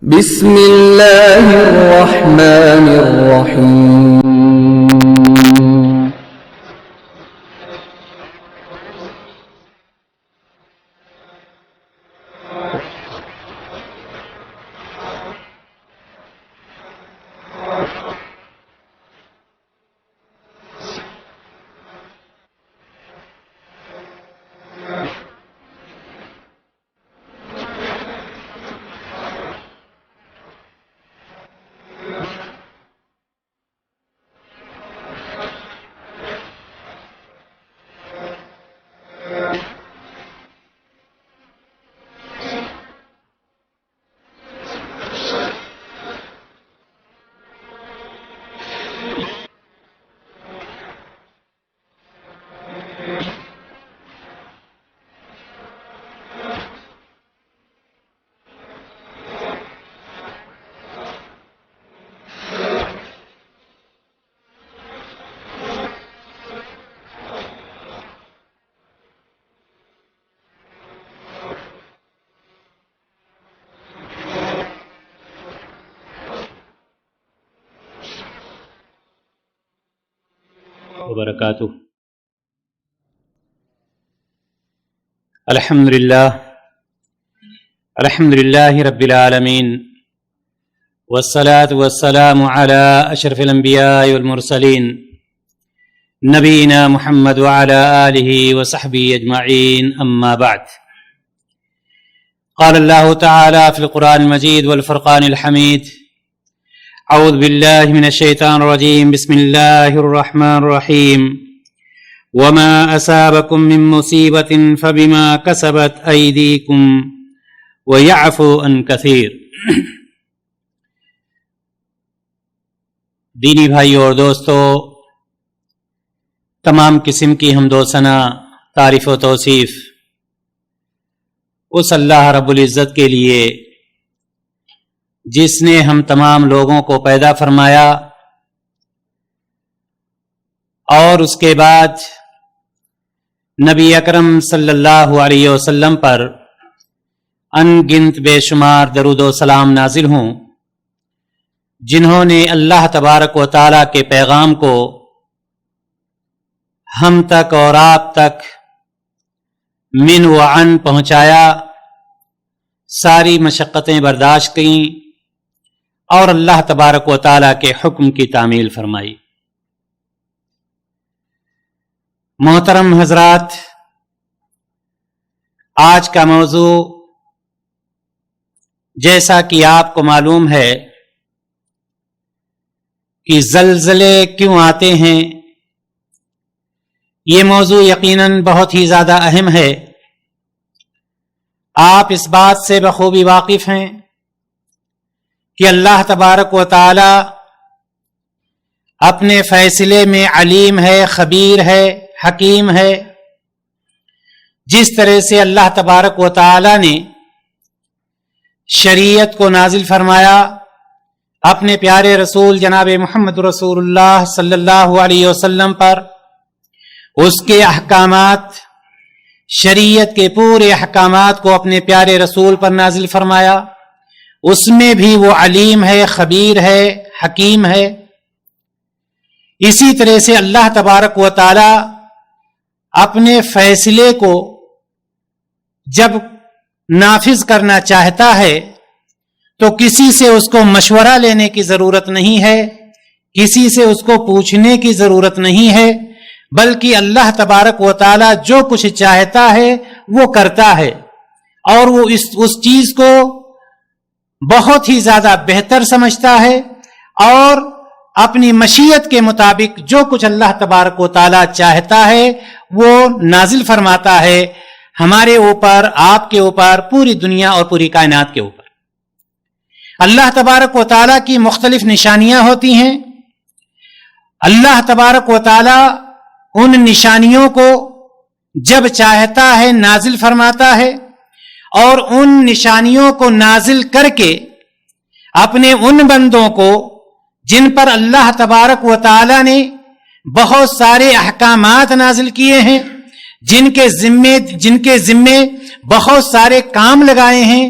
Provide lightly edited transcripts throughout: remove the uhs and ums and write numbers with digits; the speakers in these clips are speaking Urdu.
بسم اللہ الرحمن الرحیم وبرکاتہ۔ الحمدللہ رب العالمین والصلاة والسلام علی اشرف الانبیاء والمرسلین نبینا محمد وعلی آلہ وصحبہ اجمعین، اما بعد۔ قال اللہ تعالی فی القرآن المجید والفرقان الحمید: اعوذ باللہ من الشیطان الرجیم، بسم اللہ الرحمن الرحیم، وما اصابکم من مصیبت فبما کسبت ایدیکم ویعفو عن کثیر۔ دینی بھائیو اور دوستو، تمام قسم کی حمد و ثنا، تعریف و توصیف اس اللہ رب العزت کے لیے جس نے ہم تمام لوگوں کو پیدا فرمایا اور اس کے بعد نبی اکرم صلی اللہ علیہ وسلم پر ان گنت بے شمار درود و سلام نازل ہوں، جنہوں نے اللہ تبارک و تعالیٰ کے پیغام کو ہم تک اور آپ تک من و عن پہنچایا، ساری مشقتیں برداشت کیں اور اللہ تبارک و تعالیٰ کے حکم کی تعمیل فرمائی۔ محترم حضرات، آج کا موضوع جیسا کہ آپ کو معلوم ہے کہ زلزلے کیوں آتے ہیں، یہ موضوع یقیناً بہت ہی زیادہ اہم ہے۔ آپ اس بات سے بخوبی واقف ہیں کہ اللہ تبارک و تعالی اپنے فیصلے میں علیم ہے، خبیر ہے، حکیم ہے۔ جس طرح سے اللہ تبارک و تعالی نے شریعت کو نازل فرمایا اپنے پیارے رسول جناب محمد رسول اللہ صلی اللہ علیہ وسلم پر، اس کے احکامات، شریعت کے پورے احکامات کو اپنے پیارے رسول پر نازل فرمایا، اس میں بھی وہ علیم ہے، خبیر ہے، حکیم ہے۔ اسی طرح سے اللہ تبارک و تعالی اپنے فیصلے کو جب نافذ کرنا چاہتا ہے تو کسی سے اس کو مشورہ لینے کی ضرورت نہیں ہے، کسی سے اس کو پوچھنے کی ضرورت نہیں ہے، بلکہ اللہ تبارک و تعالی جو کچھ چاہتا ہے وہ کرتا ہے، اور وہ اس چیز کو بہت ہی زیادہ بہتر سمجھتا ہے، اور اپنی مشیت کے مطابق جو کچھ اللہ تبارک و تعالی چاہتا ہے وہ نازل فرماتا ہے ہمارے اوپر، آپ کے اوپر، پوری دنیا اور پوری کائنات کے اوپر۔ اللہ تبارک و تعالی کی مختلف نشانیاں ہوتی ہیں۔ اللہ تبارک و تعالی ان نشانیوں کو جب چاہتا ہے نازل فرماتا ہے، اور ان نشانیوں کو نازل کر کے اپنے ان بندوں کو جن پر اللہ تبارک و تعالی نے بہت سارے احکامات نازل کیے ہیں، جن کے ذمے بہت سارے کام لگائے ہیں،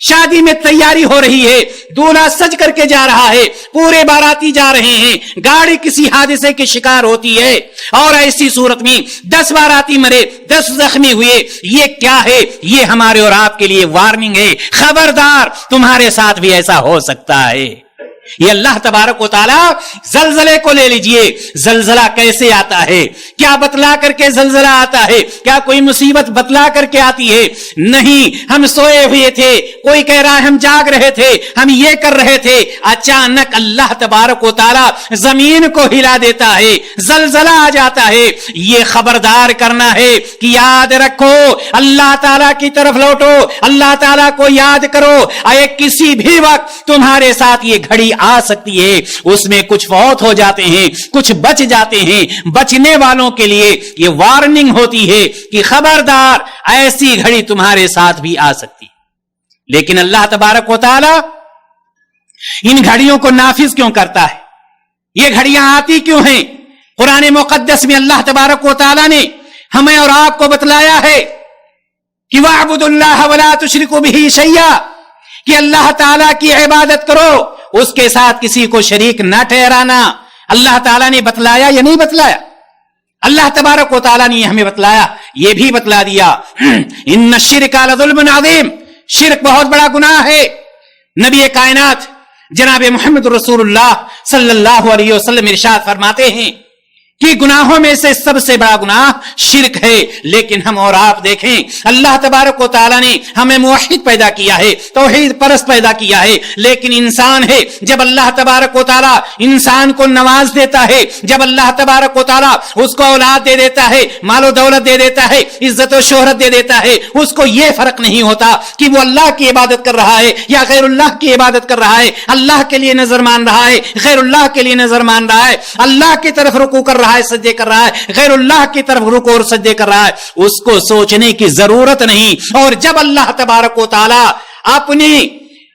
شادی میں تیاری ہو رہی ہے، دولہا سج کر کے جا رہا ہے، پورے باراتی جا رہے ہیں، گاڑی کسی حادثے کے شکار ہوتی ہے اور ایسی صورت میں 10 باراتی مرے، 10 زخمی ہوئے، یہ کیا ہے؟ یہ ہمارے اور آپ کے لیے وارننگ ہے، خبردار تمہارے ساتھ بھی ایسا ہو سکتا ہے۔ یہ اللہ تبارک و تعالی زلزلے کو لے لیجئے، زلزلہ کیسے آتا ہے؟ کیا بتلا کر کے زلزلہ آتا ہے؟ کیا کوئی مصیبت بتلا کر کے آتی ہے؟ نہیں، ہم سوئے ہوئے تھے، کوئی کہہ رہا ہے ہم جاگ رہے تھے، ہم یہ کر رہے تھے، اچانک اللہ تبارک و تعالی زمین کو ہلا دیتا ہے، زلزلہ آ جاتا ہے۔ یہ خبردار کرنا ہے کہ یاد رکھو، اللہ تعالی کی طرف لوٹو، اللہ تعالی کو یاد کرو، اے کسی بھی وقت تمہارے ساتھ یہ گھڑی آ سکتی ہے۔ اس میں کچھ فوت ہو جاتے ہیں، کچھ بچ جاتے ہیں، بچنے والوں کے لیے یہ وارننگ ہوتی ہے کہ خبردار ایسی گھڑی تمہارے ساتھ بھی آ سکتی ہے۔ لیکن اللہ تبارک و تعالی ان گھڑیوں کو نافذ کیوں کرتا ہے؟ یہ گھڑیاں آتی کیوں ہیں؟ قرآن مقدس میں اللہ تبارک و تعالی نے ہمیں اور آپ کو بتلایا ہے کہ وَاعْبُدُوا اللَّهَ وَلَا تُشْرِكُوا بِهِ شَيْئًا، کہ اللہ تعالیٰ کی عبادت کرو، اس کے ساتھ کسی کو شریک نہ ٹھہرانا۔ اللہ تعالیٰ نے بتلایا یا نہیں بتلایا؟ اللہ تبارک و تعالیٰ نے ہمیں بتلایا، یہ بھی بتلا دیا ان الشرک لظلم عظیم، شرک بہت بڑا گناہ ہے۔ نبی کائنات جناب محمد رسول اللہ صلی اللہ علیہ وسلم ارشاد فرماتے ہیں کہ گناہوں میں سے سب سے بڑا گناہ شرک ہے۔ لیکن ہم اور آپ دیکھیں، اللہ تبارک و تعالیٰ نے ہمیں موحد پیدا کیا ہے، توحید پرست پیدا کیا ہے، لیکن انسان ہے، جب اللہ تبارک و تعالیٰ انسان کو نواز دیتا ہے، جب اللہ تبارک و تعالیٰ اس کو اولاد دے دیتا ہے، مال و دولت دے دیتا ہے، عزت و شہرت دے دیتا ہے، اس کو یہ فرق نہیں ہوتا کہ وہ اللہ کی عبادت کر رہا ہے یا غیر اللہ کی عبادت کر رہا ہے، اللہ کے لیے نظر مان رہا ہے، غیر اللہ کے لیے نظر مان رہا ہے، اللہ کی طرف رکوع کر رہا ہے، سجدے کر رہا ہے، غیر اللہ کی طرف رکوع اور سجدے کر رہا ہے، اس کو سوچنے کی ضرورت نہیں۔ اور جب اللہ تبارک و تعالی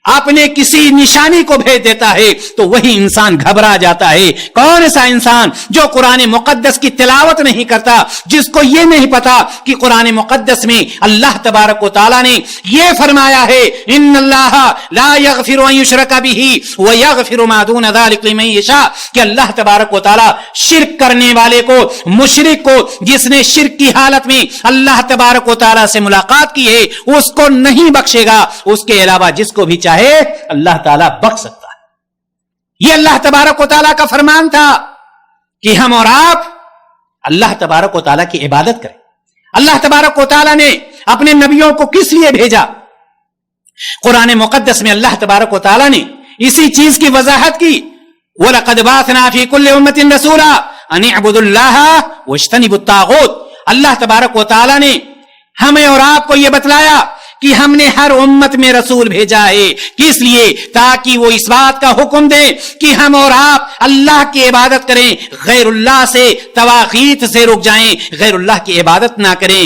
اپنے کسی نشانی کو بھیج دیتا ہے تو وہی انسان گھبرا جاتا ہے۔ کون سا انسان جو قرآن مقدس کی تلاوت نہیں کرتا، جس کو یہ نہیں پتا کہ قرآن مقدس میں اللہ تبارک و تعالی نے یہ فرمایا ہے ان اللہ لا یغفر ان یشرک بہ ویغفر ما دون ذلک لمن یشاء، کہ اللہ تبارک و تعالی شرک کرنے والے کو، مشرک کو، جس نے شرک کی حالت میں اللہ تبارک و تعالی سے ملاقات کی ہے، اس کو نہیں بخشے گا، اس کے علاوہ جس کو بھی چاہے اللہ تعالیٰ بخش سکتا ہے۔ یہ اللہ تبارک و تعالیٰ کا فرمان تھا کہ ہم اور آپ اللہ تبارک و تعالیٰ کی عبادت کریں۔ اللہ تبارک و تعالیٰ نے اپنے نبیوں کو کس لیے بھیجا؟ قرآن مقدس میں اللہ تبارک و تعالیٰ نے اسی چیز کی وضاحت کی، وَلَقَدْ بَعَثْنَا فِي كُلِّ أُمَّةٍ رَسُولًا أَنِ اعْبُدُوا اللَّهَ وَاجْتَنِبُوا الطَّاغُوتَ۔ اللہ تبارک و تعالیٰ نے ہمیں اور آپ کو یہ بتلایا کہ ہم نے ہر امت میں رسول بھیجا ہے، کس لیے؟ تاکہ وہ اس بات کا حکم دے کہ ہم اور آپ اللہ کی عبادت کریں، غیر اللہ سے، طواغیت سے رک جائیں، غیر اللہ کی عبادت نہ کریں،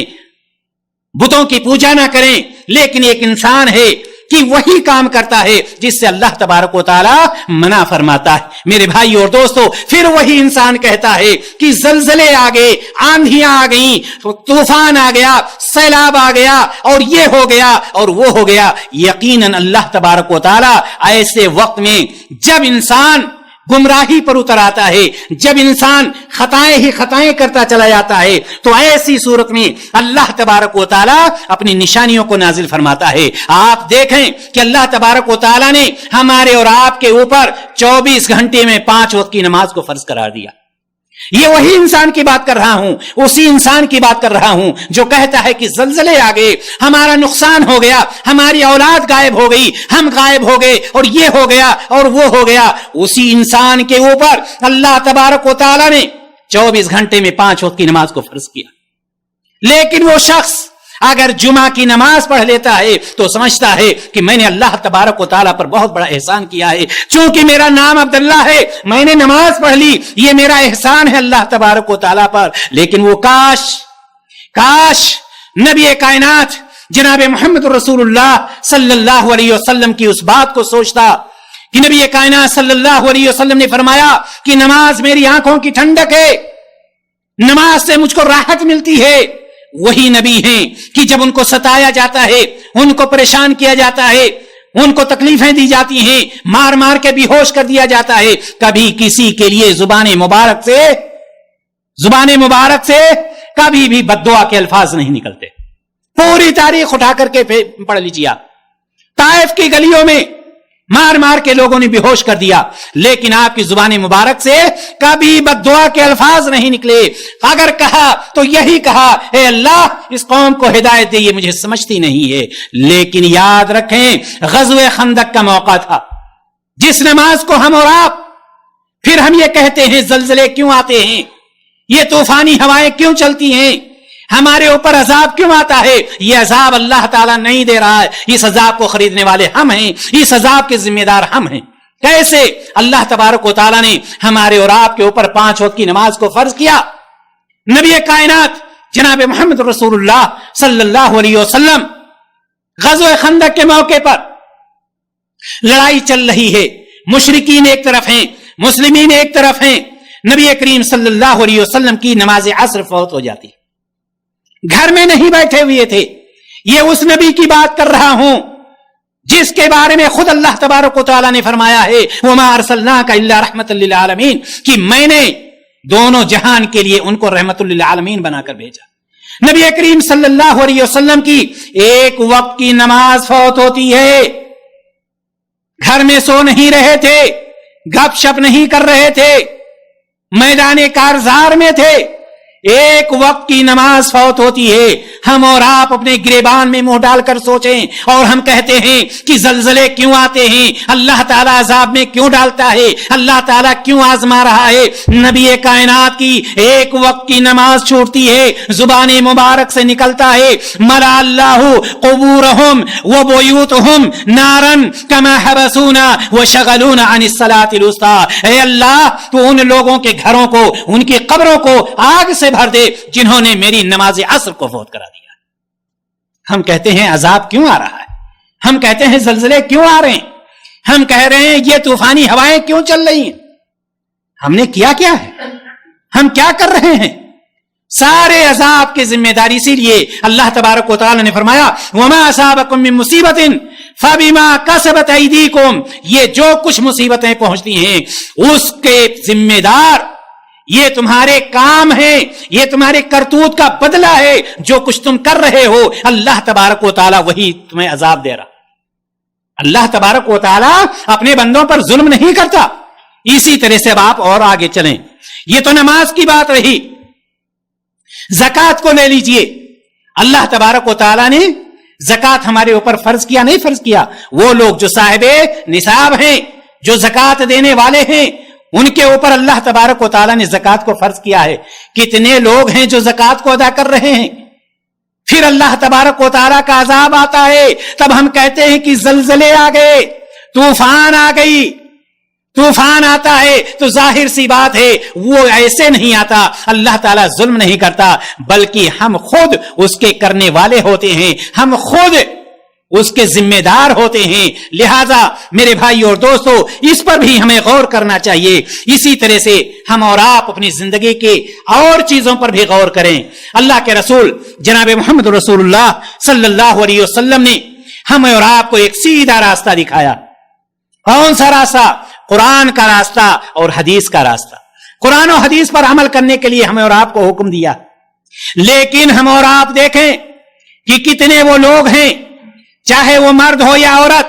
بتوں کی پوجا نہ کریں۔ لیکن ایک انسان ہے کہ وہی کام کرتا ہے جس سے اللہ تبارک و تعالی منع فرماتا ہے۔ میرے بھائی اور دوستو، پھر وہی انسان کہتا ہے کہ زلزلے آ گئے، آندھیاں آ گئیں، طوفان آ گیا، سیلاب آ گیا، اور یہ ہو گیا اور وہ ہو گیا۔ یقیناً اللہ تبارک و تعالی ایسے وقت میں جب انسان گمراہی پر اتر آتا ہے، جب انسان خطائیں ہی خطائیں کرتا چلا جاتا ہے، تو ایسی صورت میں اللہ تبارک و تعالی اپنی نشانیوں کو نازل فرماتا ہے۔ آپ دیکھیں کہ اللہ تبارک و تعالی نے ہمارے اور آپ کے اوپر 24 گھنٹے میں 5 وقت کی نماز کو فرض قرار دیا۔ یہ وہی انسان کی بات کر رہا ہوں، اسی انسان کی بات کر رہا ہوں جو کہتا ہے کہ زلزلے آ گئے، ہمارا نقصان ہو گیا، ہماری اولاد غائب ہو گئی، ہم غائب ہو گئے، اور یہ ہو گیا اور وہ ہو گیا۔ اسی انسان کے اوپر اللہ تبارک و تعالی نے 24 گھنٹے میں 5 وقت کی نماز کو فرض کیا۔ لیکن وہ شخص اگر جمعہ کی نماز پڑھ لیتا ہے تو سمجھتا ہے کہ میں نے اللہ تبارک و تعالیٰ پر بہت بڑا احسان کیا ہے، چونکہ میرا نام عبداللہ ہے، میں نے نماز پڑھ لی، یہ میرا احسان ہے اللہ تبارک و تعالیٰ پر۔ لیکن وہ کاش نبی کائنات جناب محمد رسول اللہ صلی اللہ علیہ وسلم کی اس بات کو سوچتا کہ نبی کائنات صلی اللہ علیہ وسلم نے فرمایا کہ نماز میری آنکھوں کی ٹھنڈک ہے، نماز سے مجھ کو راحت ملتی ہے۔ وہی نبی ہیں کہ جب ان کو ستایا جاتا ہے، ان کو پریشان کیا جاتا ہے، ان کو تکلیفیں دی جاتی ہیں، مار مار کے بے ہوش کر دیا جاتا ہے، کبھی کسی کے لیے زبان مبارک سے کبھی بھی بد دعا کے الفاظ نہیں نکلتے۔ پوری تاریخ اٹھا کر کے پڑھ لیجیے آپ، طائف کی گلیوں میں مار مار کے لوگوں نے بے ہوش کر دیا، لیکن آپ کی زبان مبارک سے کبھی بد دعا کے الفاظ نہیں نکلے۔ اگر کہا تو یہی کہا، اے اللہ اس قوم کو ہدایت دے، یہ مجھے سمجھتی نہیں ہے۔ لیکن یاد رکھیں غزوہ خندق کا موقع تھا، جس نماز کو ہم اور آپ پھر ہم یہ کہتے ہیں زلزلے کیوں آتے ہیں، یہ طوفانی ہوائیں کیوں چلتی ہیں، ہمارے اوپر عذاب کیوں آتا ہے؟ یہ عذاب اللہ تعالیٰ نہیں دے رہا ہے، اس عذاب کو خریدنے والے ہم ہیں، اس عذاب کے ذمہ دار ہم ہیں۔ کیسے؟ اللہ تبارک و تعالیٰ نے ہمارے اور آپ کے اوپر 5 وقت کی نماز کو فرض کیا۔ نبی کائنات جناب محمد رسول اللہ صلی اللہ علیہ وسلم غزوہ خندق کے موقع پر لڑائی چل رہی ہے، مشرکین ایک طرف ہیں، مسلمین ایک طرف ہیں، نبی کریم صلی اللہ علیہ وسلم کی نماز عصر فوت ہو جاتی، گھر میں نہیں بیٹھے ہوئے تھے۔ یہ اس نبی کی بات کر رہا ہوں جس کے بارے میں خود اللہ تبارک و تعالیٰ نے فرمایا ہے وَمَا أَرْسَلْنَاكَ إِلَّا رَحْمَةً لِّلْعَالَمِينَ، کہ میں نے دونوں جہان کے لیے ان کو رحمت للعالمین بنا کر بھیجا۔ نبی کریم صلی اللہ علیہ وسلم کی ایک وقت کی نماز فوت ہوتی ہے، گھر میں سو نہیں رہے تھے، گپ شپ نہیں کر رہے تھے، میدان کارزار میں تھے، ایک وقت کی نماز فوت ہوتی ہے۔ ہم اور آپ اپنے گریبان میں منہ ڈال کر سوچیں اور ہم کہتے ہیں کہ زلزلے کیوں آتے ہیں، اللہ تعالیٰ عذاب میں کیوں ڈالتا ہے، اللہ تعالیٰ کیوں آزما رہا ہے۔ نبی کائنات کی ایک وقت کی نماز چھوٹتی ہے، زبان مبارک سے نکلتا ہے ملا اللہ قبورہم وبیوتہم نارن کما حبسونا وشغلونا عن الصلاۃ الوسطی۔ اے اللہ تو ان لوگوں کے گھروں کو، ان کی قبروں کو آگ سے بھر دے جنہوں نے میری نماز عصر کو فوت کرا دیا۔ ہم کہتے ہیں عذاب کیوں آ رہا ہے، ہم کہتے ہیں زلزلے کیوں آ رہے ہیں، ہم کہہ رہے ہیں یہ طوفانی ہوائیں کیوں چل رہی ہیں۔ ہم نے کیا ہے، ہم کیا کر رہے ہیں؟ سارے عذاب کی ذمہ داری، اسی لیے اللہ تبارک و تعالی نے فرمایا وما اصابکم من مصیبت فبما کسبت ایدیکم، یہ جو کچھ مصیبتیں پہنچتی ہیں اس کے ذمہ دار یہ تمہارے کام ہیں، یہ تمہارے کرتوت کا بدلہ ہے، جو کچھ تم کر رہے ہو اللہ تبارک و تعالی وہی تمہیں عذاب دے رہا۔ اللہ تبارک و تعالی اپنے بندوں پر ظلم نہیں کرتا۔ اسی طرح سے اب آپ اور آگے چلیں، یہ تو نماز کی بات رہی، زکوٰۃ کو لے لیجئے۔ اللہ تبارک و تعالی نے زکوٰۃ ہمارے اوپر فرض کیا نہیں فرض کیا؟ وہ لوگ جو صاحب نصاب ہیں، جو زکوٰۃ دینے والے ہیں، ان کے اوپر اللہ تبارک و تعالیٰ نے زکوٰۃ کو فرض کیا ہے۔ کتنے لوگ ہیں جو زکوٰۃ کو ادا کر رہے ہیں، پھر اللہ تبارک و تعالیٰ کا عذاب آتا ہے، تب ہم کہتے ہیں کہ زلزلے آ گئے، طوفان آ گئی۔ طوفان آتا ہے تو ظاہر سی بات ہے وہ ایسے نہیں آتا، اللہ تعالیٰ ظلم نہیں کرتا، بلکہ ہم خود اس کے کرنے والے ہوتے ہیں، ہم خود اس کے ذمہ دار ہوتے ہیں۔ لہذا میرے بھائی اور دوستو اس پر بھی ہمیں غور کرنا چاہیے۔ اسی طرح سے ہم اور آپ اپنی زندگی کے اور چیزوں پر بھی غور کریں۔ اللہ کے رسول جناب محمد رسول اللہ صلی اللہ علیہ وسلم نے ہمیں اور آپ کو ایک سیدھا راستہ دکھایا۔ کون سا راستہ؟ قرآن کا راستہ اور حدیث کا راستہ۔ قرآن و حدیث پر عمل کرنے کے لیے ہمیں اور آپ کو حکم دیا، لیکن ہم اور آپ دیکھیں کہ کتنے وہ لوگ ہیں، چاہے وہ مرد ہو یا عورت،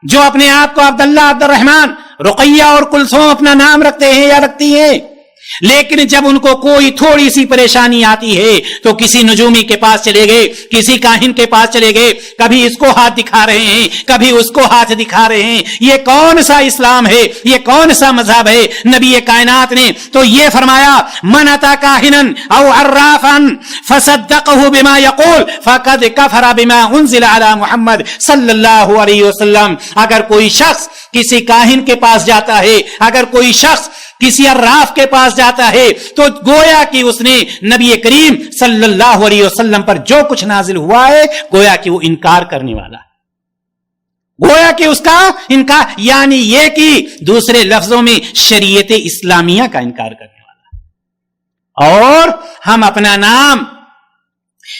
جو اپنے آپ کو عبداللہ، عبد الرحمن، رقیہ اور کلثوم اپنا نام رکھتے ہیں یا رکھتی ہیں، لیکن جب ان کو کوئی تھوڑی سی پریشانی آتی ہے تو کسی نجومی کے پاس چلے گئے، کسی کاہن کے پاس چلے گئے، کبھی اس کو ہاتھ دکھا رہے ہیں، کبھی اس کو ہاتھ دکھا رہے ہیں۔ یہ کون سا اسلام ہے؟ یہ کون سا مذہب ہے؟ نبی کائنات نے تو یہ فرمایا من اتی کاہنا او عرافا فصدقه بما يقول فقد كفر بما انزل على محمد صلی اللہ علیہ وسلم۔ اگر کوئی شخص کسی کاہن کے پاس جاتا ہے، اگر کوئی شخص کسی عراف کے پاس جاتا ہے، تو گویا کہ اس نے نبی کریم صلی اللہ علیہ وسلم پر جو کچھ نازل ہوا ہے گویا کہ وہ انکار کرنے والا ہے، گویا کہ اس کا انکار، یعنی یہ کہ دوسرے لفظوں میں شریعت اسلامیہ کا انکار کرنے والا ہے۔ اور ہم اپنا نام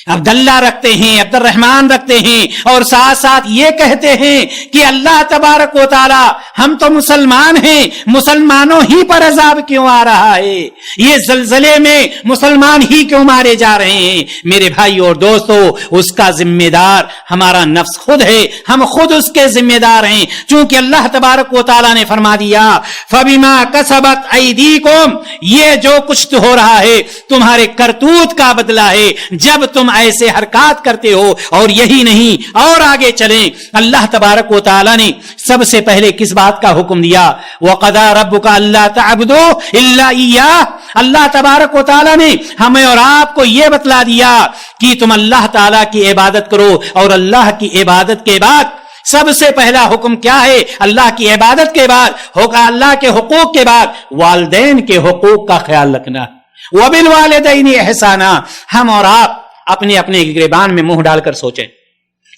عبداللہ رکھتے ہیں, عبد الرحمان رکھتے ہیں, اور ساتھ ساتھ یہ کہتے ہیں کہ اللہ تبارک و تعالی ہم تو مسلمان ہیں, مسلمانوں ہی پر عذاب کیوں آ رہا ہے, یہ زلزلے میں مسلمان ہی کیوں مارے جا رہے ہیں. میرے بھائی اور دوستو, اس کا ذمہ دار ہمارا نفس خود ہے, ہم خود اس کے ذمہ دار ہیں, چونکہ اللہ تبارک و تعالی نے فرما دیا فَبِمَا كَسَبَتْ أَيْدِيكُمْ, یہ جو کچھ ہو رہا ہے تمہارے کرتوت کا بدلہ ہے جب تم ایسے حرکات کرتے ہو. اور یہی نہیں, اور آگے چلیں, اللہ تبارک و تعالی نے سب سے پہلے کس بات کا حکم دیا؟ وَقَضَىٰ رَبُّكَ أَلَّا تَعْبُدُوا إِلَّا إِيَّاهُ, اللہ تبارک و تعالی نے ہمیں اور آپ کو یہ بتلا دیا کہ تم اللہ تعالی کی عبادت کرو, اور اللہ کی عبادت کے بعد سب سے پہلا حکم کیا ہے؟ اللہ کی عبادت کے بعد, اللہ کے حقوق کے بعد والدین کے حقوق کا خیال رکھنا. وَبِالْوَالِدَيْنِ إِحْسَانًا, ہم اور آپ اپنے اپنے گریبان میں منہ ڈال کر سوچیں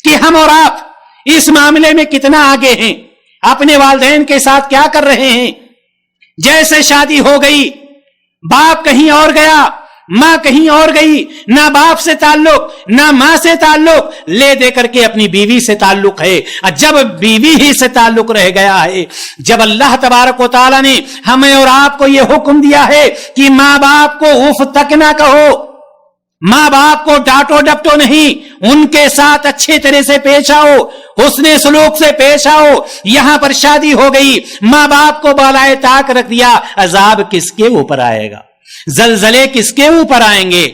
کہ ہم اور آپ اس معاملے میں کتنا آگے ہیں, اپنے والدین کے ساتھ کیا کر رہے ہیں. جیسے شادی ہو گئی, باپ کہیں اور گیا, ماں کہیں اور گئی, نہ باپ سے تعلق نہ ماں سے تعلق, لے دے کر کے اپنی بیوی سے تعلق ہے. جب بیوی ہی سے تعلق رہ گیا ہے, جب اللہ تبارک و تعالی نے ہمیں اور آپ کو یہ حکم دیا ہے کہ ماں باپ کو اف تک نہ کہو, ماں باپ کو ڈانٹو ڈپٹو نہیں, ان کے ساتھ اچھے طرح سے پیش آؤ, حسن سلوک سے پیش آؤ. یہاں پر شادی ہو گئی, ماں باپ کو بالائے طاق رکھ دیا, عذاب کس کے اوپر آئے گا؟ زلزلے کس کے اوپر آئیں گے؟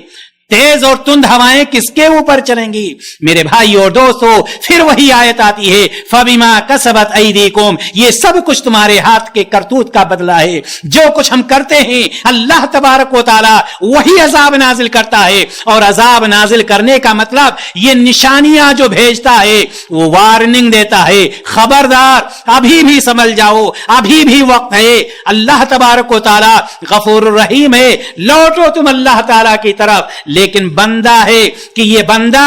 تیز اور تند ہوائیں کس کے اوپر چلیں گی؟ میرے بھائی اور دوستو, پھر وہی آیت آتی ہے فَبِمَا كَسَبَتْ أَيْدِيكُمْ, یہ سب کچھ تمہارے ہاتھ کے کرتوت کا بدلہ ہے. جو کچھ ہم کرتے ہیں اللہ تبارک و تعالی وہی عذاب نازل کرتا ہے, اور عذاب نازل کرنے کا مطلب یہ نشانیاں جو بھیجتا ہے وہ وارننگ دیتا ہے, خبردار ابھی بھی سنبھل جاؤ, ابھی بھی وقت ہے. اللہ تبارک و تعالی غفور الرحیم ہے, لوٹو تم اللہ تعالی کی طرف. لیکن بندہ ہے کہ یہ بندہ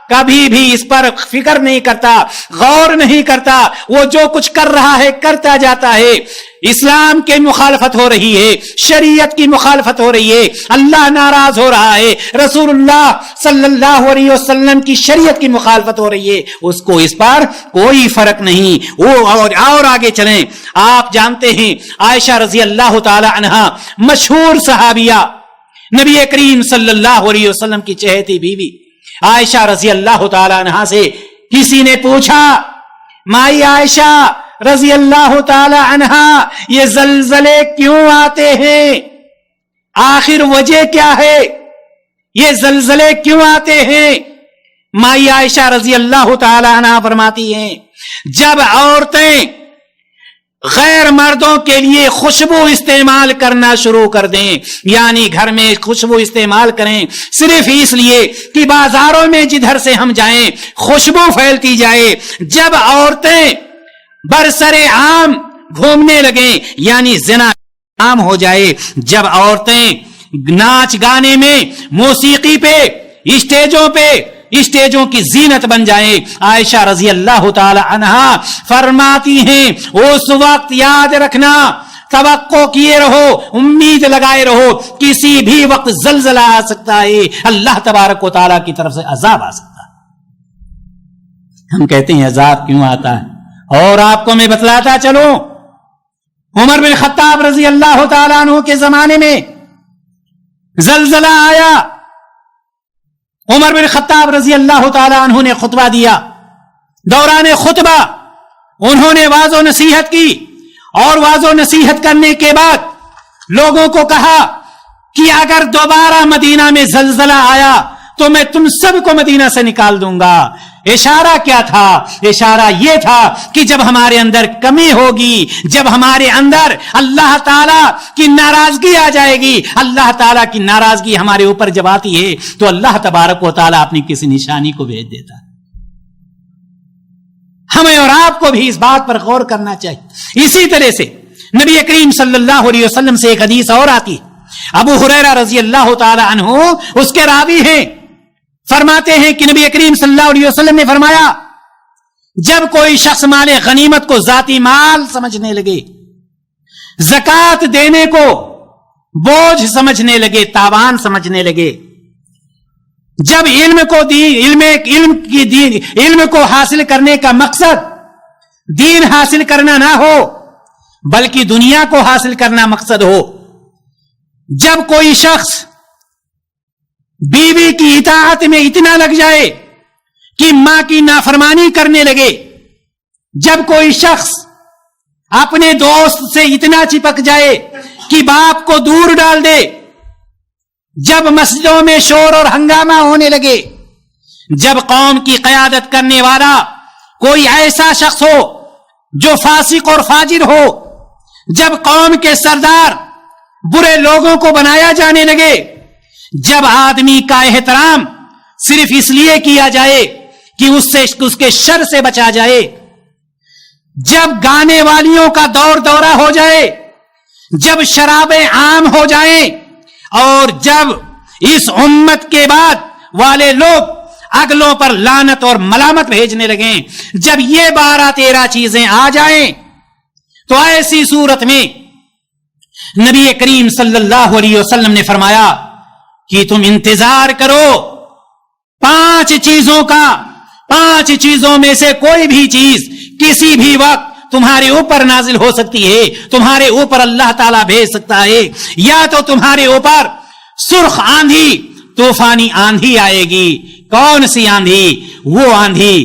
کبھی بھی اس پر فکر نہیں کرتا, غور نہیں کرتا, وہ جو کچھ کر رہا ہے کرتا جاتا ہے. اسلام کی مخالفت ہو رہی ہے, شریعت کی مخالفت ہو رہی ہے, اللہ ناراض ہو رہا ہے, رسول اللہ صلی اللہ علیہ وسلم کی شریعت کی مخالفت ہو رہی ہے, اس کو اس پر کوئی فرق نہیں. وہ اور آگے چلیں. آپ جانتے ہیں عائشہ رضی اللہ تعالی عنہا مشہور صحابیہ, نبی کریم صلی اللہ علیہ وسلم کی چہیتی بیوی عائشہ رضی اللہ تعالی عنہا سے کسی نے پوچھا, مائی عائشہ رضی اللہ تعالی عنہا, یہ زلزلے کیوں آتے ہیں؟ آخر وجہ کیا ہے؟ یہ زلزلے کیوں آتے ہیں؟ مائی عائشہ رضی اللہ تعالی عنہا فرماتی ہیں, جب عورتیں غیر مردوں کے لیے خوشبو استعمال کرنا شروع کر دیں, یعنی گھر میں خوشبو استعمال کریں صرف اس لیے کہ بازاروں میں جدھر سے ہم جائیں خوشبو پھیلتی جائے, جب عورتیں برسر عام گھومنے لگیں یعنی زنا عام ہو جائے, جب عورتیں ناچ گانے میں موسیقی پہ اسٹیجوں کی زینت بن جائیں, عائشہ رضی اللہ تعالی عنہا فرماتی ہیں اس وقت یاد رکھنا, توقع کیے رہو, امید لگائے رہو, کسی بھی وقت زلزلہ آ سکتا ہے, اللہ تبارک و تعالی کی طرف سے عذاب آ سکتا ہے. ہم کہتے ہیں عذاب کیوں آتا ہے, اور آپ کو میں بتلاتا چلوں, عمر بن خطاب رضی اللہ تعالی عنہ کے زمانے میں زلزلہ آیا. عمر بن خطاب رضی اللہ تعالی عنہ نے خطبہ دیا, دوران خطبہ انہوں نے واعظ و نصیحت کی, اور واعظ و نصیحت کرنے کے بعد لوگوں کو کہا کہ اگر دوبارہ مدینہ میں زلزلہ آیا تو میں تم سب کو مدینہ سے نکال دوں گا. اشارہ کیا تھا؟ اشارہ یہ تھا کہ جب ہمارے اندر کمی ہوگی, جب ہمارے اندر اللہ تعالیٰ کی ناراضگی آ جائے گی, اللہ تعالیٰ کی ناراضگی ہمارے اوپر جب آتی ہے تو اللہ تبارک و تعالیٰ اپنی کسی نشانی کو بھیج دیتا ہے. ہمیں اور آپ کو بھی اس بات پر غور کرنا چاہیے. اسی طرح سے نبی کریم صلی اللہ علیہ وسلم سے ایک حدیث اور آتی, ابو ہریرہ رضی اللہ تعالی عنہ اس کے راوی ہیں, فرماتے ہیں کہ نبی کریم صلی اللہ علیہ وسلم نے فرمایا, جب کوئی شخص مال غنیمت کو ذاتی مال سمجھنے لگے, زکات دینے کو بوجھ سمجھنے لگے, تاوان سمجھنے لگے, جب علم کو حاصل کرنے کا مقصد دین حاصل کرنا نہ ہو بلکہ دنیا کو حاصل کرنا مقصد ہو، جب کوئی شخص بیوی کی اطاعت میں اتنا لگ جائے کہ ماں کی نافرمانی کرنے لگے، جب کوئی شخص اپنے دوست سے اتنا چپک جائے کہ باپ کو دور ڈال دے، جب مسجدوں میں شور اور ہنگامہ ہونے لگے، جب قوم کی قیادت کرنے والا کوئی ایسا شخص ہو جو فاسق اور فاجر ہو، جب قوم کے سردار برے لوگوں کو بنایا جانے لگے، جب آدمی کا احترام صرف اس لیے کیا جائے کہ اس کے شر سے بچا جائے، جب گانے والیوں کا دورہ ہو جائے، جب شرابیں عام ہو جائیں، اور جب اس امت کے بعد والے لوگ اگلوں پر لعنت اور ملامت بھیجنے لگیں، جب یہ 12-13 چیزیں آ جائیں تو ایسی صورت میں نبی کریم صلی اللہ علیہ وسلم نے فرمایا کہ تم انتظار کرو 5 چیزوں کا، 5 چیزوں میں سے کوئی بھی چیز کسی بھی وقت تمہارے اوپر نازل ہو سکتی ہے، تمہارے اوپر اللہ تعالیٰ بھیج سکتا ہے۔ یا تو تمہارے اوپر سرخ آندھی، طوفانی آندھی آئے گی۔ کون سی آندھی؟ وہ آندھی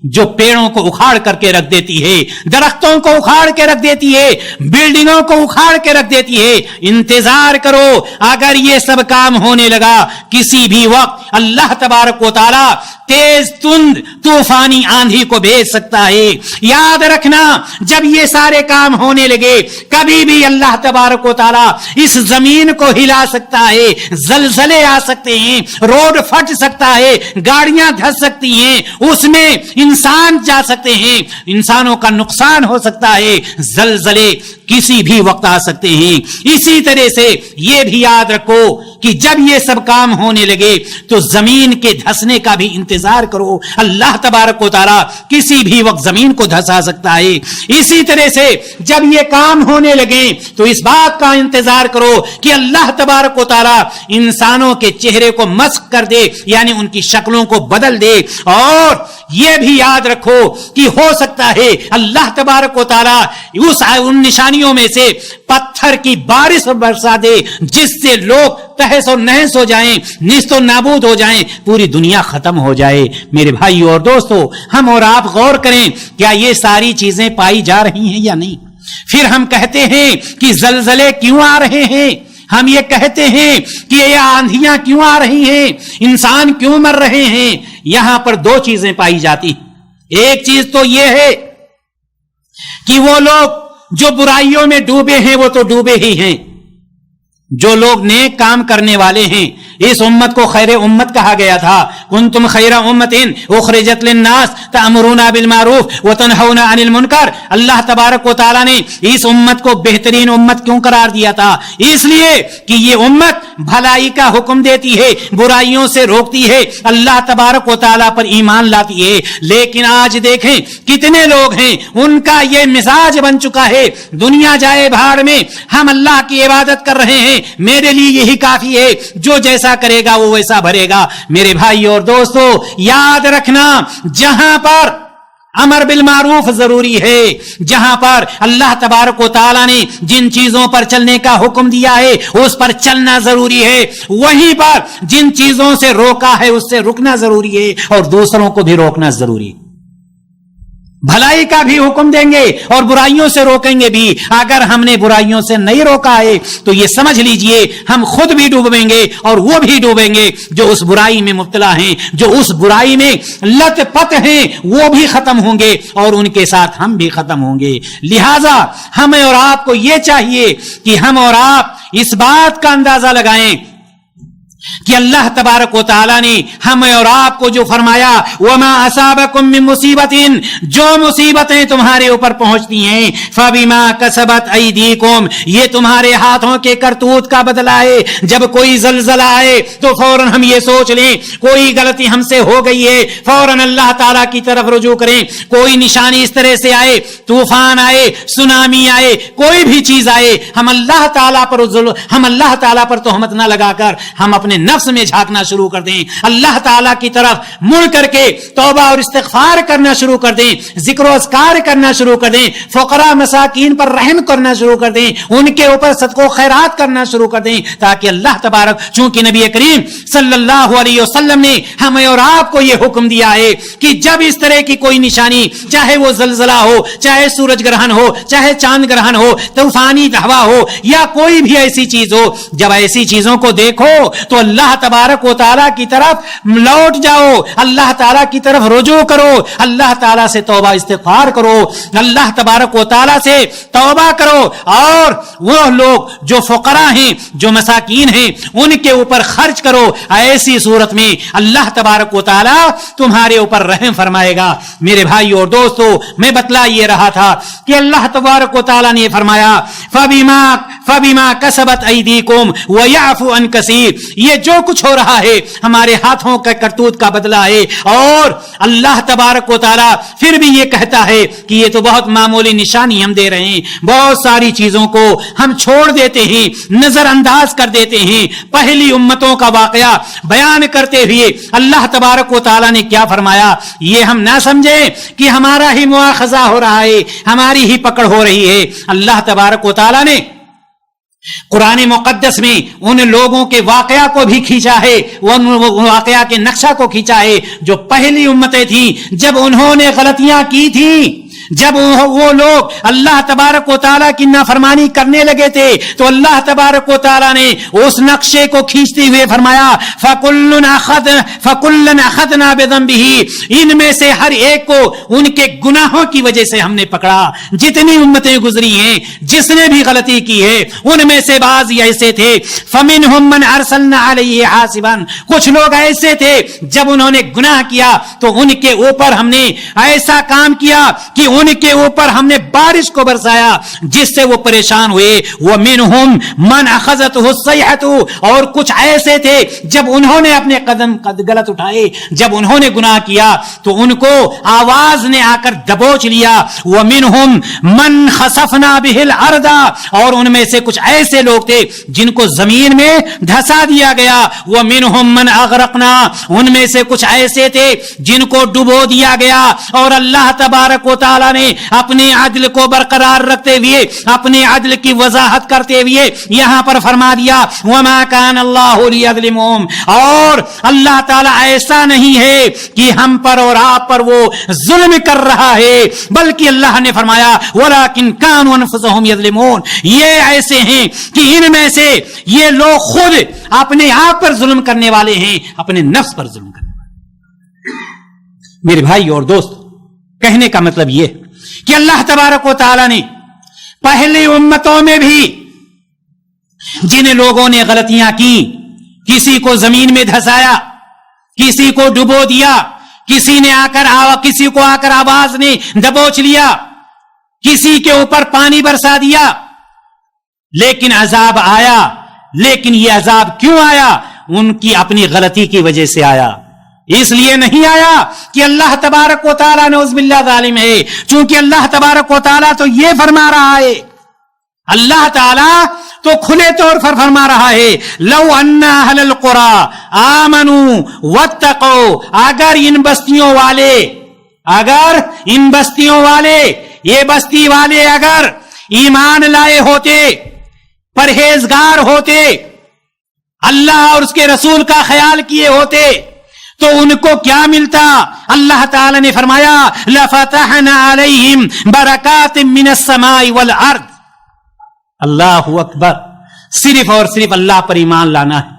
جو پیڑوں کو اکھاڑ کر کے رکھ دیتی ہے، درختوں کو اکھاڑ کے رکھ دیتی ہے، بلڈنگوں کو اکھاڑ کے رکھ دیتی ہے۔ انتظار کرو، اگر یہ سب کام ہونے لگا کسی بھی وقت اللہ تبارک و تعالی تیز تند طوفانی آندھی کو بھیج سکتا ہے۔ یاد رکھنا، جب یہ سارے کام ہونے لگے کبھی بھی اللہ تبارک و تعالی اس زمین کو ہلا سکتا ہے، زلزلے آ سکتے ہیں، روڈ پھٹ سکتا ہے، گاڑیاں دھس سکتی ہیں، اس میں انسان جا سکتے ہیں، انسانوں کا نقصان ہو سکتا ہے، زلزلے کسی بھی وقت آ سکتے ہیں۔ اسی طرح سے یہ بھی یاد رکھو کہ جب یہ سب کام ہونے لگے تو زمین کے دھسنے کا بھی انتظار کرو، اللہ تبارک و تعالی کسی بھی وقت زمین کو دھسا سکتا ہے۔ اسی طرح سے جب یہ کام ہونے لگے تو اس بات کا انتظار کرو کہ اللہ تبارک و تعالی انسانوں کے چہرے کو مسخ کر دے، یعنی ان کی شکلوں کو بدل دے۔ اور یہ بھی یاد رکھو کہ ہو سکتا ہے اللہ تبارک و تعالی ان نشانیوں میں سے پتھر کی بارش برسا دے جس سے لوگ تہس و نہس ہو جائیں، نیست و نابود ہو جائیں، پوری دنیا ختم ہو جائے۔ میرے بھائیو اور دوستو، ہم اور آپ غور کریں، کیا یہ ساری چیزیں پائی جا رہی ہیں یا نہیں؟ پھر ہم کہتے ہیں کہ زلزلے کیوں آ رہے ہیں، ہم یہ کہتے ہیں کہ یہ آندھیاں کیوں آ رہی ہیں، انسان کیوں مر رہے ہیں۔ یہاں پر 2 چیزیں پائی جاتی ہیں۔ ایک چیز تو یہ ہے کہ وہ لوگ جو برائیوں میں ڈوبے ہیں وہ تو ڈوبے ہی ہیں، جو لوگ نیک کام کرنے والے ہیں۔ اس امت کو خیر امت کہا گیا تھا، کنتم خیر امت اخرجت للناس تأمرون بالمعروف وتنہون عن المنکر۔ اللہ تبارک و تعالیٰ نے اس امت کو بہترین امت کیوں قرار دیا تھا؟ اس لیے کہ یہ امت بھلائی کا حکم دیتی ہے، برائیوں سے روکتی ہے، اللہ تبارک و تعالیٰ پر ایمان لاتی ہے۔ لیکن آج دیکھیں کتنے لوگ ہیں ان کا یہ مزاج بن چکا ہے، دنیا جائے بھاڑ میں، ہم اللہ کی عبادت کر رہے ہیں، میرے لیے یہی کافی ہے، جو جیسا کرے گا وہ ویسا بھرے گا۔ میرے بھائی اور دوستو، یاد رکھنا، جہاں پر امر بالمعروف ضروری ہے، جہاں پر اللہ تبارک و تعالیٰ نے جن چیزوں پر چلنے کا حکم دیا ہے اس پر چلنا ضروری ہے، وہیں پر جن چیزوں سے روکا ہے اس سے رکنا ضروری ہے، اور دوسروں کو بھی روکنا ضروری ہے۔ بھلائی کا بھی حکم دیں گے اور برائیوں سے روکیں گے بھی۔ اگر ہم نے برائیوں سے نہیں روکا ہے تو یہ سمجھ لیجئے ہم خود بھی ڈوبیں گے اور وہ بھی ڈوبیں گے جو اس برائی میں مبتلا ہیں، جو اس برائی میں لت پت ہیں، وہ بھی ختم ہوں گے اور ان کے ساتھ ہم بھی ختم ہوں گے۔ لہذا ہمیں اور آپ کو یہ چاہیے کہ ہم اور آپ اس بات کا اندازہ لگائیں کہ اللہ تبارک و تعالیٰ نے ہمیں اور آپ کو جو فرمایا وَمَا أَصَابَكُم مِّن مُّصِيبَةٍ، جو مصیبتیں تمہارے اوپر پہنچتی ہیں فَبِمَا كَسَبَتْ أَيْدِيكُمْ، یہ تمہارے ہاتھوں کے کرتوت کا بدلہ ہے۔ جب کوئی زلزلہ آئے تو فوراً ہم یہ سوچ لیں کوئی غلطی ہم سے ہو گئی ہے، فوراً اللہ تعالیٰ کی طرف رجوع کریں۔ کوئی نشانی اس طرح سے آئے، طوفان آئے، سونامی آئے، کوئی بھی چیز آئے، ہم اللہ تعالیٰ پر تہمت نہ لگا کر ہم اپنے اپنے نفس میں جھانکنا شروع کر دیں, اللہ تعالیٰ کی طرف مڑ کر کے توبہ اور استغفار کرنا شروع کر دیں, ذکر و اذکار کرنا شروع کر دیں, فقراء مساکین پر رحم کرنا شروع کر دیں, ان کے اوپر صدقہ و خیرات کرنا شروع کر دیں, تاکہ اللہ تبارک, چونکہ نبی کریم صلی اللہ علیہ وسلم نے ہمیں اور آپ کو یہ حکم دیا ہے کہ جب اس طرح کی کوئی نشانی, چاہے وہ زلزلہ ہو, چاہے سورج گرہن ہو, چاہے چاند گرہن ہو, طوفانی ہوا ہو, یا کوئی بھی ایسی چیز ہو, جب ایسی چیزوں کو دیکھو تو اللہ تبارک و تعالیٰ کی طرف لوٹ جاؤ, اللہ تعالیٰ کی طرف رجوع کرو, اللہ تعالیٰ سے توبہ استغفار کرو, اللہ تبارک و تعالیٰ سے توبہ کرو, اور وہ لوگ جو فقراء ہیں, جو مساکین ہیں, ان کے اوپر خرچ کرو. ایسی صورت میں اللہ تبارک و تعالیٰ تمہارے اوپر رحم فرمائے گا. میرے بھائی اور دوستو, میں بتلا یہ رہا تھا کہ اللہ تبارک و تعالیٰ نے فرمایا فَبِمَا كَسَبَتْ أَيْدِيكُمْ وَيَعْفُو عَنْ كَثِيرٍ, یہ جو کچھ ہو رہا ہے ہمارے ہاتھوں کا کرتوت کا بدلہ ہے. اور اللہ تبارک و تعالیٰ پھر بھی یہ کہتا ہے کہ یہ تو بہت معمولی نشانی ہم دے رہے ہیں, بہت ساری چیزوں کو ہم چھوڑ دیتے ہیں, نظر انداز کر دیتے ہیں. پہلی امتوں کا واقعہ بیان کرتے ہوئے اللہ تبارک و تعالیٰ نے کیا فرمایا, یہ ہم نہ سمجھیں کہ ہمارا ہی مواخذہ ہو رہا ہے, ہماری ہی پکڑ ہو رہی ہے. اللہ تبارک و تعالیٰ نے قرآن مقدس میں ان لوگوں کے واقعہ کو بھی کھینچا ہے, ان واقعہ کے نقشہ کو کھینچا ہے جو پہلی امتیں تھیں, جب انہوں نے غلطیاں کی تھیں, جب وہ لوگ اللہ تبارک و تعالیٰ کی نافرمانی کرنے لگے تھے, تو اللہ تبارک و تعالیٰ نے اس نقشے کو کھینچتے ہوئے فرمایا فَكُلًّا أَخَذْنَا بِذَنبِهِ, ان میں سے ہر ایک کو ان کے گناہوں کی وجہ سے ہم نے پکڑا. جتنی امتیں گزری ہیں, جس نے بھی غلطی کی ہے, ان میں سے بعض ایسے تھے فَمِنْهُمْ مَنْ أَرْسَلْنَا عَلَيْهِ حَاسِبًا, کچھ لوگ ایسے تھے جب انہوں نے گناہ کیا تو ان کے اوپر ہم نے ایسا کام کیا کہ ان کے اوپر ہم نے بارش کو برسایا جس سے وہ پریشان ہوئے. وَمِنْهُمْ مَنْ أَخَذَتْهُ الصَّيْحَةُ, اور کچھ ایسے تھے جب انہوں نے اپنے قدم غلط اٹھائے, جب انہوں نے گناہ کیا تو ان کو آواز نے آ کر دبوچ لیا. وَمِنْهُمْ مَنْ خَسَفْنَا بِهِ الْأَرْضَ, اور ان میں سے کچھ ایسے لوگ تھے جن کو زمین میں دھسا دیا گیا. وَمِنْهُمْ مَنْ أَغْرَقْنَا, ان میں سے کچھ ایسے تھے جن کو ڈبو دیا گیا. اور اللہ تبارک و تعالیٰ نے اپنے عدل کو برقرار رکھتے ہوئے, اپنے عدل کی وضاحت کرتے ہوئے یہاں پر فرما دیا وَمَا كَانَ اللَّهُ لِيَظْلِمَهُمْ, اور اللہ تعالیٰ ایسا نہیں ہے کہ ہم پر اور آپ پر وہ ظلم کر رہا ہے, بلکہ اللہ نے فرمایا وَلَكِنْ كَانُوا أَنفُسَهُمْ يَظْلِمُونَ, یہ ایسے ہیں کہ ان میں سے یہ لوگ خود اپنے آپ پر ظلم کرنے والے ہیں, اپنے نفس پر ظلم کرنے والے. میرے بھائی اور دوست, کہنے کا مطلب یہ کہ اللہ تبارک و تعالیٰ نے پہلی امتوں میں بھی جن لوگوں نے غلطیاں کی, کسی کو زمین میں دھسایا, کسی کو ڈبو دیا, کسی کو آ کر آواز نے دبوچ لیا, کسی کے اوپر پانی برسا دیا, لیکن عذاب آیا. لیکن یہ عذاب کیوں آیا؟ ان کی اپنی غلطی کی وجہ سے آیا. اس لیے نہیں آیا کہ اللہ تبارک و تعالیٰ نعوذ باللہ ظالم ہے, چونکہ اللہ تبارک و تعالیٰ تو یہ فرما رہا ہے, اللہ تعالیٰ تو کھلے طور پر فرما رہا ہے لو ان اہل القری آمنوا واتقوا, اگر ان بستیوں والے یہ بستی والے اگر ایمان لائے ہوتے, پرہیزگار ہوتے, اللہ اور اس کے رسول کا خیال کیے ہوتے, تو ان کو کیا ملتا؟ اللہ تعالی نے فرمایا لفتحنا علیہم برکات من السماء والارض. اللہ اکبر, صرف اور صرف اللہ پر ایمان لانا ہے,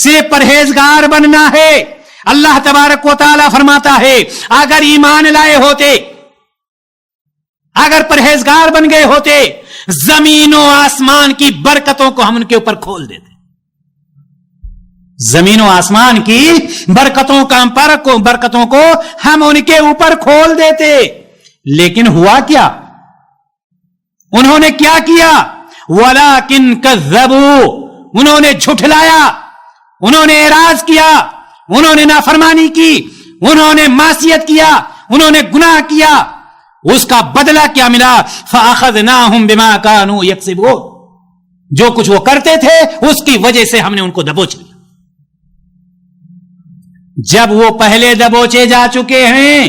صرف پرہیزگار بننا ہے. اللہ تبارک و تعالی فرماتا ہے اگر ایمان لائے ہوتے, اگر پرہیزگار بن گئے ہوتے, زمین و آسمان کی برکتوں کو ہم ان کے اوپر کھول دیتے. زمین و آسمان کی برکتوں کو ہم ان کے اوپر کھول دیتے. لیکن ہوا کیا؟ انہوں نے کیا کیا؟ وَلَكِنْ كَذَّبُوا, انہوں نے جھٹلایا, انہوں نے اعراض کیا, انہوں نے نافرمانی کی, انہوں نے معصیت کیا, انہوں نے گناہ کیا. اس کا بدلہ کیا ملا؟ فَأَخَذْنَاهُمْ بِمَا كَانُوا يَكْسِبُونَ, جو کچھ وہ کرتے تھے اس کی وجہ سے ہم نے ان کو دبوچ لیا. جب وہ پہلے دبوچے جا چکے ہیں،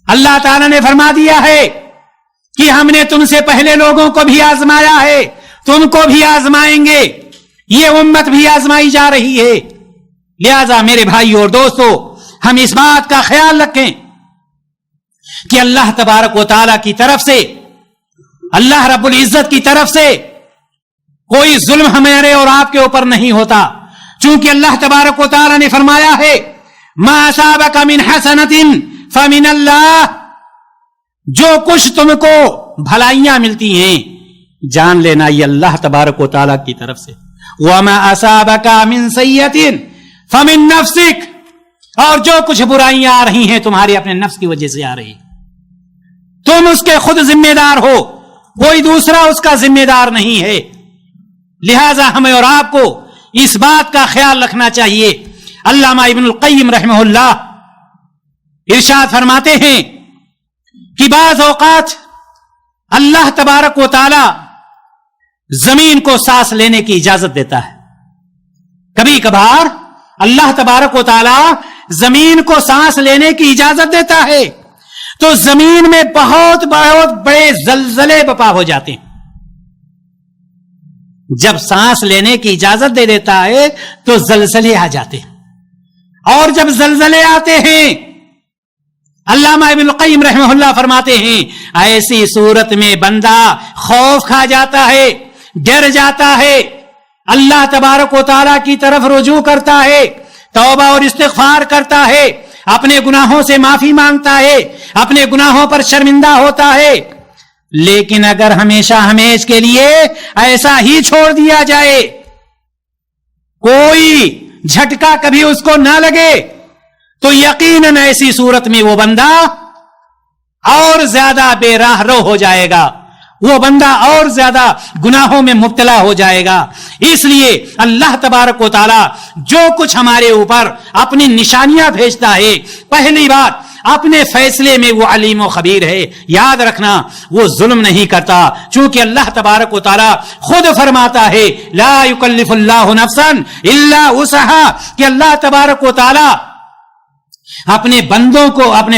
اللہ تعالیٰ نے فرما دیا ہے کہ ہم نے تم سے پہلے لوگوں کو بھی آزمایا ہے، تم کو بھی آزمائیں گے، یہ امت بھی آزمائی جا رہی ہے۔ لہذا میرے بھائی اور دوستو، ہم اس بات کا خیال رکھیں کہ اللہ تبارک و تعالیٰ کی طرف سے، اللہ رب العزت کی طرف سے کوئی ظلم ہمارے اور آپ کے اوپر نہیں ہوتا، چونکہ اللہ تبارک و تعالیٰ نے فرمایا ہے ما اصابک من حسنۃ فمن اللہ، جو کچھ تم کو بھلائیاں ملتی ہیں جان لینا یہ اللہ تبارک و تعالیٰ کی طرف سے، وما اصابک من سیئۃ فمن نفسک، اور جو کچھ برائیاں آ رہی ہیں تمہارے اپنے نفس کی وجہ سے آ رہی، تم اس کے خود ذمہ دار ہو، کوئی دوسرا اس کا ذمہ دار نہیں ہے۔ لہذا ہمیں اور آپ کو اس بات کا خیال رکھنا چاہیے۔ علامہ ابن القیم رحمہ اللہ ارشاد فرماتے ہیں کہ بعض اوقات اللہ تبارک و تعالی زمین کو سانس لینے کی اجازت دیتا ہے، کبھی کبھار اللہ تبارک و تعالی زمین کو سانس لینے کی اجازت دیتا ہے تو زمین میں بہت بہت بڑے زلزلے برپا ہو جاتے ہیں۔ جب سانس لینے کی اجازت دے دیتا ہے تو زلزلے آ جاتے ہیں، اور جب زلزلے آتے ہیں علامہ ابن القیم رحمہ اللہ فرماتے ہیں ایسی صورت میں بندہ خوف کھا جاتا ہے، ڈر جاتا ہے، اللہ تبارک و تعالیٰ کی طرف رجوع کرتا ہے، توبہ اور استغفار کرتا ہے، اپنے گناہوں سے معافی مانگتا ہے، اپنے گناہوں پر شرمندہ ہوتا ہے۔ لیکن اگر ہمیشہ ہمیش کے لیے ایسا ہی چھوڑ دیا جائے، کوئی جھٹکا کبھی اس کو نہ لگے، تو یقیناً ایسی صورت میں وہ بندہ اور زیادہ بے راہ رو ہو جائے گا، وہ بندہ اور زیادہ گناہوں میں مبتلا ہو جائے گا۔ اس لیے اللہ تبارک و تعالی جو کچھ ہمارے اوپر اپنی نشانیاں بھیجتا ہے، پہلی بات اپنے فیصلے میں وہ علیم و خبیر ہے، یاد رکھنا وہ ظلم نہیں کرتا، چونکہ اللہ تبارک و تعالی خود فرماتا ہے لا یکلف اللہ نفسا الا وسعها، کہ اللہ تبارک و تعالی اپنے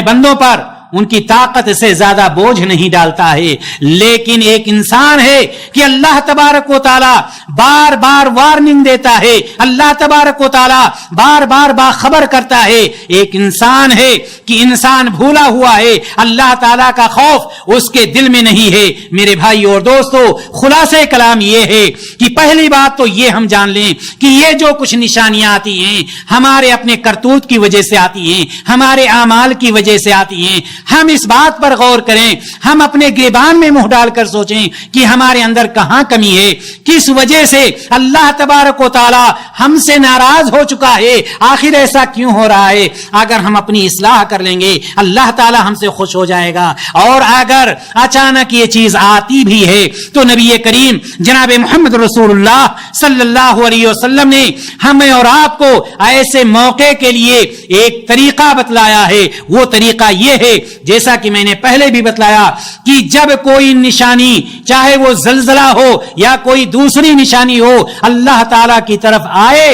بندوں پر ان کی طاقت سے زیادہ بوجھ نہیں ڈالتا ہے۔ لیکن ایک انسان ہے کہ اللہ تبارک و تعالی بار بار وارننگ دیتا ہے، اللہ تبارک و تعالی بار بار باخبر کرتا ہے۔ ایک انسان ہے کہ انسان بھولا ہوا ہے، اللہ تعالی کا خوف اس کے دل میں نہیں ہے۔ میرے بھائی اور دوستو، خلاصہ کلام یہ ہے کہ پہلی بات تو یہ ہم جان لیں کہ یہ جو کچھ نشانیاں آتی ہیں ہمارے اپنے کرتوت کی وجہ سے آتی ہیں، ہمارے اعمال کی وجہ سے آتی ہیں۔ ہم اس بات پر غور کریں، ہم اپنے گریبان میں منہ ڈال کر سوچیں کہ ہمارے اندر کہاں کمی ہے، کس وجہ سے اللہ تبارک و تعالی ہم سے ناراض ہو چکا ہے، آخر ایسا کیوں ہو رہا ہے۔ اگر ہم اپنی اصلاح کر لیں گے اللہ تعالی ہم سے خوش ہو جائے گا، اور اگر اچانک یہ چیز آتی بھی ہے تو نبی کریم جناب محمد رسول اللہ صلی اللہ علیہ وسلم نے ہمیں اور آپ کو ایسے موقع کے لیے ایک طریقہ بتلایا ہے۔ وہ طریقہ یہ ہے جیسا کہ میں نے پہلے بھی بتلایا کہ جب کوئی نشانی، چاہے وہ زلزلہ ہو یا کوئی دوسری نشانی ہو، اللہ تعالی کی طرف آئے،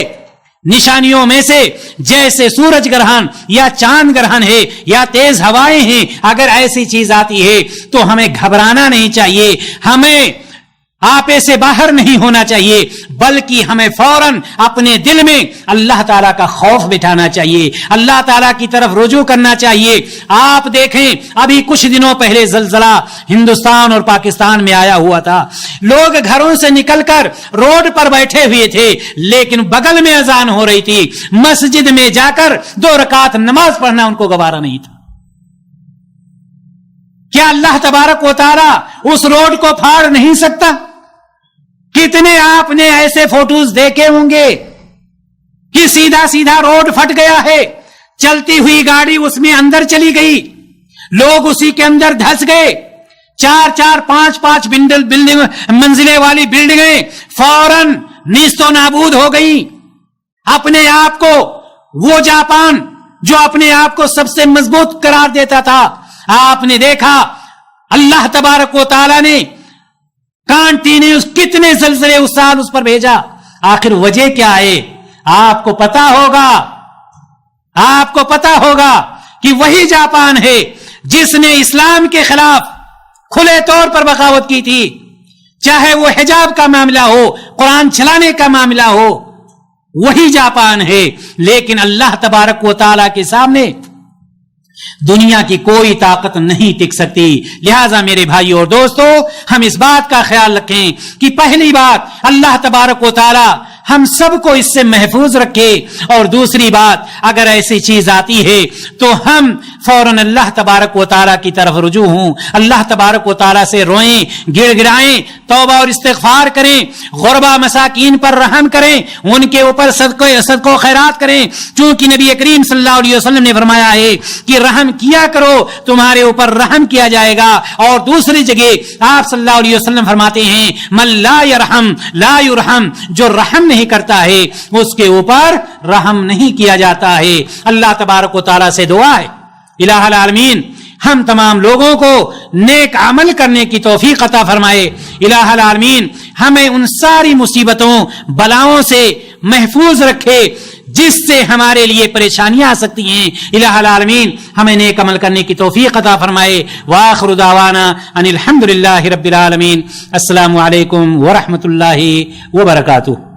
نشانیوں میں سے جیسے سورج گرہن یا چاند گرہن ہے یا تیز ہوائیں ہیں، اگر ایسی چیز آتی ہے تو ہمیں گھبرانا نہیں چاہیے، ہمیں آپے سے باہر نہیں ہونا چاہیے، بلکہ ہمیں فوراً اپنے دل میں اللہ تعالیٰ کا خوف بٹھانا چاہیے، اللہ تعالیٰ کی طرف رجوع کرنا چاہیے۔ آپ دیکھیں ابھی کچھ دنوں پہلے زلزلہ ہندوستان اور پاکستان میں آیا ہوا تھا، لوگ گھروں سے نکل کر روڈ پر بیٹھے ہوئے تھے، لیکن بغل میں اذان ہو رہی تھی، مسجد میں جا کر 2 رکعت نماز پڑھنا ان کو گوارا نہیں تھا۔ کیا اللہ تبارک و تعالیٰ اس روڈ کو پھاڑ نہیں سکتا؟ کتنے آپ نے ایسے فوٹوز دیکھے ہوں گے کہ سیدھا سیدھا روڈ پھٹ گیا ہے، چلتی ہوئی گاڑی اس میں اندر چلی گئی، لوگ اسی کے اندر دھس گئے، 4-4 5-5 بلڈنگ منزلیں والی بلڈنگیں فوراً نیست و نابود ہو گئی۔ اپنے آپ کو وہ جاپان جو اپنے آپ کو سب سے مضبوط قرار دیتا تھا، آپ نے دیکھا اللہ تبارک و تعالیٰ نے کانٹینیوس کتنے زلزلے اس سال اس پر بھیجا، آخر وجہ کیا ہے آپ کو پتا ہوگا آپ کو پتا ہوگا کہ وہی جاپان ہے جس نے اسلام کے خلاف کھلے طور پر بغاوت کی تھی، چاہے وہ حجاب کا معاملہ ہو، قرآن چلانے کا معاملہ ہو، وہی جاپان ہے. لیکن اللہ تبارک و تعالی کے سامنے دنیا کی کوئی طاقت نہیں ٹک سکتی. لہذا میرے بھائی اور دوستو، ہم اس بات کا خیال رکھیں کہ پہلی بات اللہ تبارک و تعالی ہم سب کو اس سے محفوظ رکھے، اور دوسری بات اگر ایسی چیز آتی ہے تو ہم فوراً اللہ تبارک و تعالی کی طرف رجوع ہوں، اللہ تبارک و تعالی سے روئیں، گڑ گڑائیں، توبہ اور استغفار کریں، غربا مساکین پر رحم کریں، ان کے اوپر صدقہ و خیرات کریں، چونکہ نبی کریم صلی اللہ علیہ وسلم نے فرمایا ہے کہ رحم کیا کرو تمہارے اوپر رحم کیا جائے گا. اور دوسری جگہ آپ صلی اللہ علیہ وسلم فرماتے ہیں من لا یرحم لا یرحم، جو رحم نہیں کرتا ہے اس کے اوپر رحم نہیں کیا جاتا ہے. اللہ تبارک و تعالی سے دعا ہے الہ العالمین ہم تمام لوگوں کو نیک عمل کرنے کی توفیق عطا فرمائے. الہ العالمین ہمیں ان ساری مصیبتوں بلاؤں سے محفوظ رکھے جس سے ہمارے لیے پریشانیاں آ سکتی ہیں. الہ العالمین ہمیں نیک عمل کرنے کی توفیق عطا فرمائے. وآخر دعوانا ان الحمدللہ رب العالمین. السلام علیکم ورحمۃ اللہ وبرکاتہ.